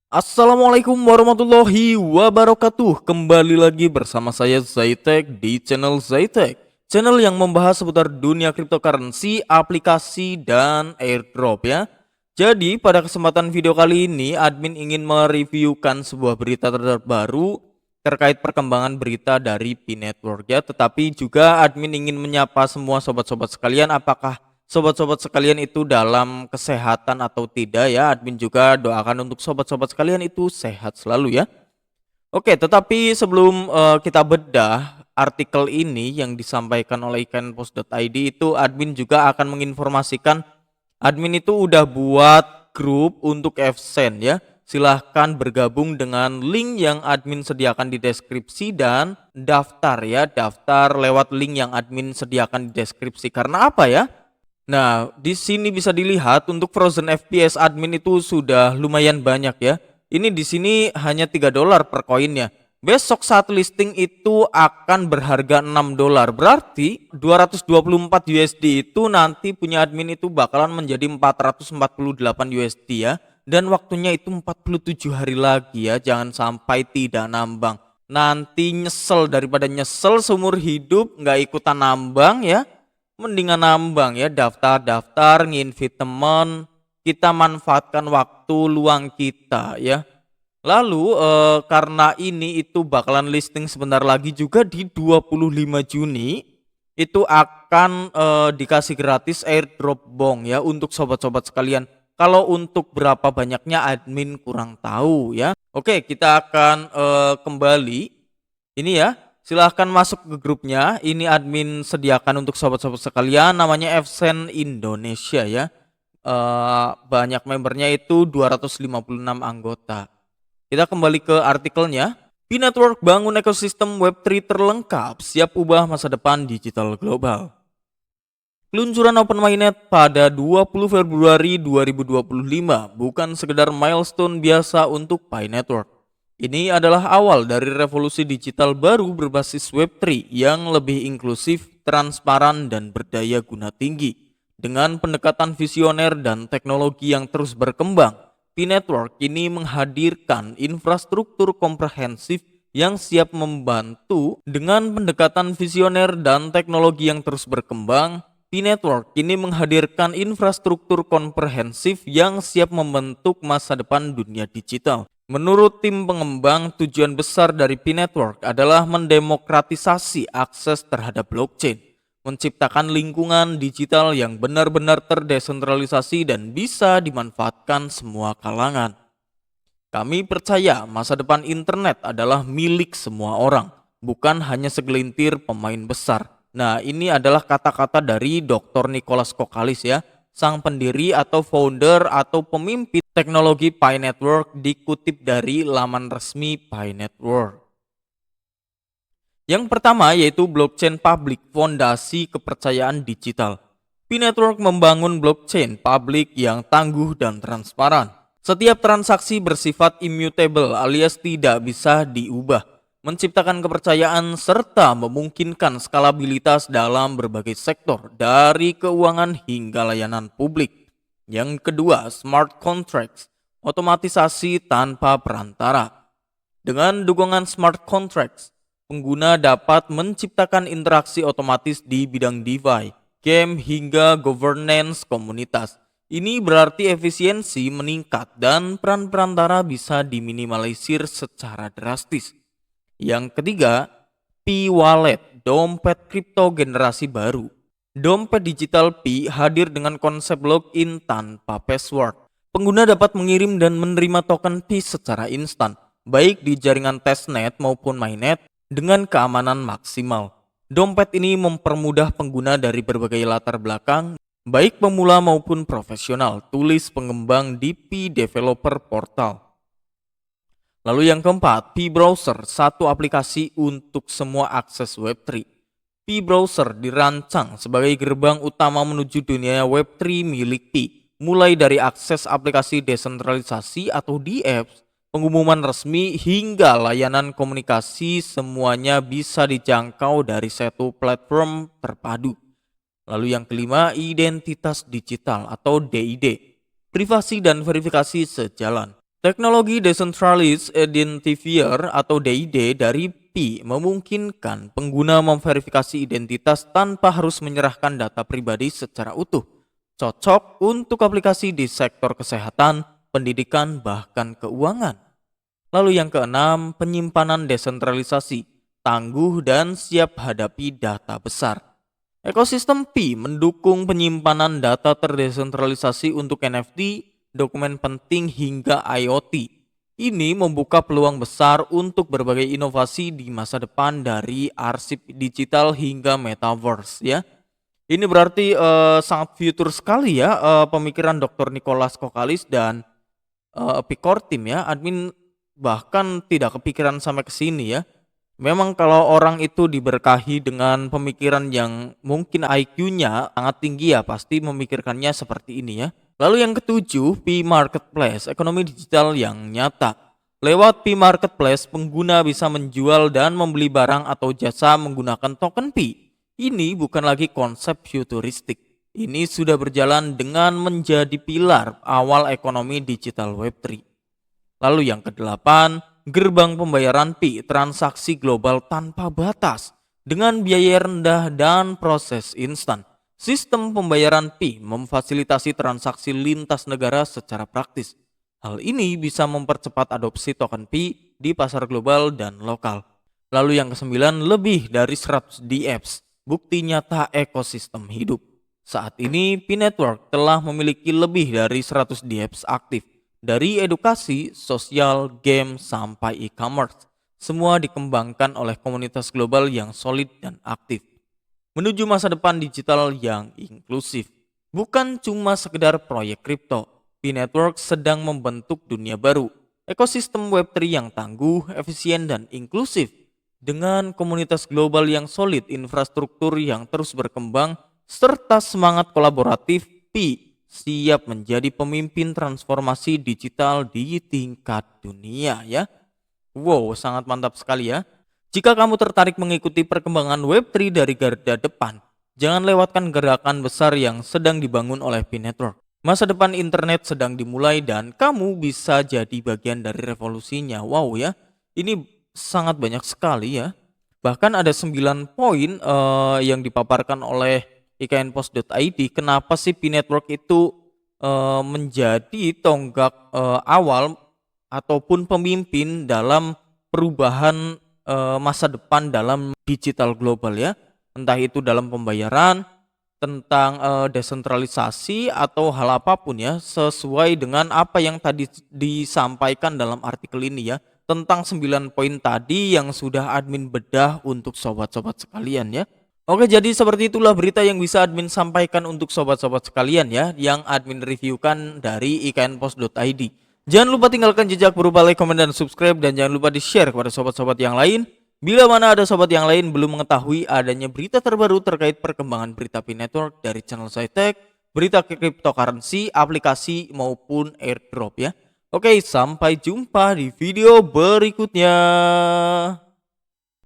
Assalamualaikum warahmatullahi wabarakatuh. Kembali lagi bersama saya Zaitek di channel Zaitek, channel yang membahas seputar dunia cryptocurrency, aplikasi, dan airdrop ya. Jadi pada kesempatan video kali ini admin ingin mereviewkan sebuah berita terbaru terkait perkembangan berita dari P-Network ya. Tetapi juga admin ingin menyapa semua sobat-sobat sekalian, apakah sobat-sobat sekalian itu dalam kesehatan atau tidak ya. Admin juga doakan untuk sobat-sobat sekalian itu sehat selalu ya. Oke, tetapi sebelum kita bedah artikel ini yang disampaikan oleh ikanpost.id, itu admin juga akan menginformasikan admin itu udah buat grup untuk FSEN ya. Silahkan bergabung dengan link yang admin sediakan di deskripsi dan daftar ya, daftar lewat link yang admin sediakan di deskripsi. Karena apa ya? Nah, di sini bisa dilihat untuk Frozen FPS admin itu sudah lumayan banyak ya. Ini di sini hanya $3 per koinnya. Besok saat listing itu akan berharga $6. Berarti 224 USD itu nanti punya admin itu bakalan menjadi 448 USD ya. Dan waktunya itu 47 hari lagi ya. Jangan sampai tidak nambang. Nanti nyesel, daripada nyesel seumur hidup nggak ikutan nambang ya. Mendingan nambang ya, daftar-daftar, nginvite teman, kita manfaatkan waktu luang kita ya. Lalu karena ini itu bakalan listing sebentar lagi juga di 25 Juni itu akan dikasih gratis airdrop bong ya untuk sobat-sobat sekalian. Kalau untuk berapa banyaknya admin kurang tahu ya. Oke, kita akan kembali ini ya. Silahkan masuk ke grupnya. Ini admin sediakan untuk sobat-sobat sekalian. Namanya FSEN Indonesia ya. Banyak membernya itu 256 anggota. Kita kembali ke artikelnya. P-Network bangun ekosistem Web3 terlengkap, siap ubah masa depan digital global. Peluncuran Open Mainnet pada 20 Februari 2025 bukan sekedar milestone biasa untuk Pi-Network. Ini adalah awal dari revolusi digital baru berbasis Web3 yang lebih inklusif, transparan, dan berdaya guna tinggi. Dengan pendekatan visioner dan teknologi yang terus berkembang, P-Network kini menghadirkan infrastruktur komprehensif yang siap membantu. Dengan pendekatan visioner dan teknologi yang terus berkembang, P-Network kini menghadirkan infrastruktur komprehensif yang siap membentuk masa depan dunia digital. Menurut tim pengembang, tujuan besar dari P-Network adalah mendemokratisasi akses terhadap blockchain, menciptakan lingkungan digital yang benar-benar terdesentralisasi dan bisa dimanfaatkan semua kalangan. Kami percaya masa depan internet adalah milik semua orang, bukan hanya segelintir pemain besar. Nah, ini adalah kata-kata dari Dr. Nicholas Kokalis ya, sang pendiri atau founder atau pemimpin teknologi Pi-Network, dikutip dari laman resmi Pi-Network. Yang pertama yaitu blockchain public, fondasi kepercayaan digital. P-Network membangun blockchain public yang tangguh dan transparan. Setiap transaksi bersifat immutable alias tidak bisa diubah, menciptakan kepercayaan serta memungkinkan skalabilitas dalam berbagai sektor dari keuangan hingga layanan publik. Yang kedua, smart contracts, otomatisasi tanpa perantara. Dengan dukungan smart contracts, pengguna dapat menciptakan interaksi otomatis di bidang DeFi, game hingga governance komunitas. Ini berarti efisiensi meningkat dan peran perantara bisa diminimalisir secara drastis. Yang ketiga, P-Wallet, dompet kripto generasi baru. Dompet digital Pi hadir dengan konsep login tanpa password. Pengguna dapat mengirim dan menerima token Pi secara instan, baik di jaringan testnet maupun mainnet dengan keamanan maksimal. Dompet ini mempermudah pengguna dari berbagai latar belakang, baik pemula maupun profesional, tulis pengembang di Pi Developer Portal. Lalu yang keempat, P-Browser, satu aplikasi untuk semua akses Web3. P-Browser dirancang sebagai gerbang utama menuju dunia Web3 milik Pi, mulai dari akses aplikasi desentralisasi atau dApps, pengumuman resmi hingga layanan komunikasi, semuanya bisa dijangkau dari satu platform terpadu. Lalu yang kelima, identitas digital atau DID, privasi dan verifikasi sejalan. Teknologi Decentralized Identifier atau DID dari Pi memungkinkan pengguna memverifikasi identitas tanpa harus menyerahkan data pribadi secara utuh. Cocok untuk aplikasi di sektor kesehatan, pendidikan, bahkan keuangan. Lalu yang keenam, penyimpanan desentralisasi, tangguh dan siap hadapi data besar. Ekosistem Pi mendukung penyimpanan data terdesentralisasi untuk NFT, dokumen penting hingga IoT. Ini membuka peluang besar untuk berbagai inovasi di masa depan dari arsip digital hingga metaverse ya. Ini berarti sangat future sekali ya pemikiran Dr. Nicholas Kokalis dan Picor Team ya. Admin bahkan tidak kepikiran sampai ke sini ya. Memang kalau orang itu diberkahi dengan pemikiran yang mungkin IQ-nya sangat tinggi ya pasti memikirkannya seperti ini ya. Lalu yang ketujuh, Pi Marketplace, ekonomi digital yang nyata. Lewat Pi Marketplace, pengguna bisa menjual dan membeli barang atau jasa menggunakan token Pi. Ini bukan lagi konsep futuristik. Ini sudah berjalan dengan menjadi pilar awal ekonomi digital Web3. Lalu yang kedelapan, gerbang pembayaran Pi, transaksi global tanpa batas dengan biaya rendah dan proses instan. Sistem pembayaran Pi memfasilitasi transaksi lintas negara secara praktis. Hal ini bisa mempercepat adopsi token Pi di pasar global dan lokal. Lalu yang kesembilan, lebih dari 100 DApps, bukti nyata ekosistem hidup. Saat ini Pi Network telah memiliki lebih dari 100 DApps aktif. Dari edukasi, sosial, game, sampai e-commerce, semua dikembangkan oleh komunitas global yang solid dan aktif. Menuju masa depan digital yang inklusif. Bukan cuma sekedar proyek kripto, Pi Network sedang membentuk dunia baru. Ekosistem Web3 yang tangguh, efisien, dan inklusif. Dengan komunitas global yang solid, infrastruktur yang terus berkembang, serta semangat kolaboratif, Pi siap menjadi pemimpin transformasi digital di tingkat dunia ya. Wow, sangat mantap sekali ya. Jika kamu tertarik mengikuti perkembangan Web3 dari garda depan, jangan lewatkan gerakan besar yang sedang dibangun oleh Pi Network. Masa depan internet sedang dimulai dan kamu bisa jadi bagian dari revolusinya. Wow ya, ini sangat banyak sekali ya. Bahkan ada 9 poin yang dipaparkan oleh iknpost.id. Kenapa sih Pi Network itu menjadi tonggak awal ataupun pemimpin dalam perubahan masa depan dalam digital global ya. Entah itu dalam pembayaran, tentang desentralisasi atau hal apapun ya, sesuai dengan apa yang tadi disampaikan dalam artikel ini ya, tentang 9 poin tadi yang sudah admin bedah untuk sobat-sobat sekalian ya. Oke, jadi seperti itulah berita yang bisa admin sampaikan untuk sobat-sobat sekalian ya, yang admin reviewkan dari iknpost.id. Jangan lupa tinggalkan jejak berupa like, komen, dan subscribe, dan jangan lupa di-share kepada sobat-sobat yang lain. Bila mana ada sobat yang lain belum mengetahui adanya berita terbaru terkait perkembangan berita Pi Network dari channel Zaitek, berita cryptocurrency, aplikasi maupun airdrop ya. Oke, sampai jumpa di video berikutnya.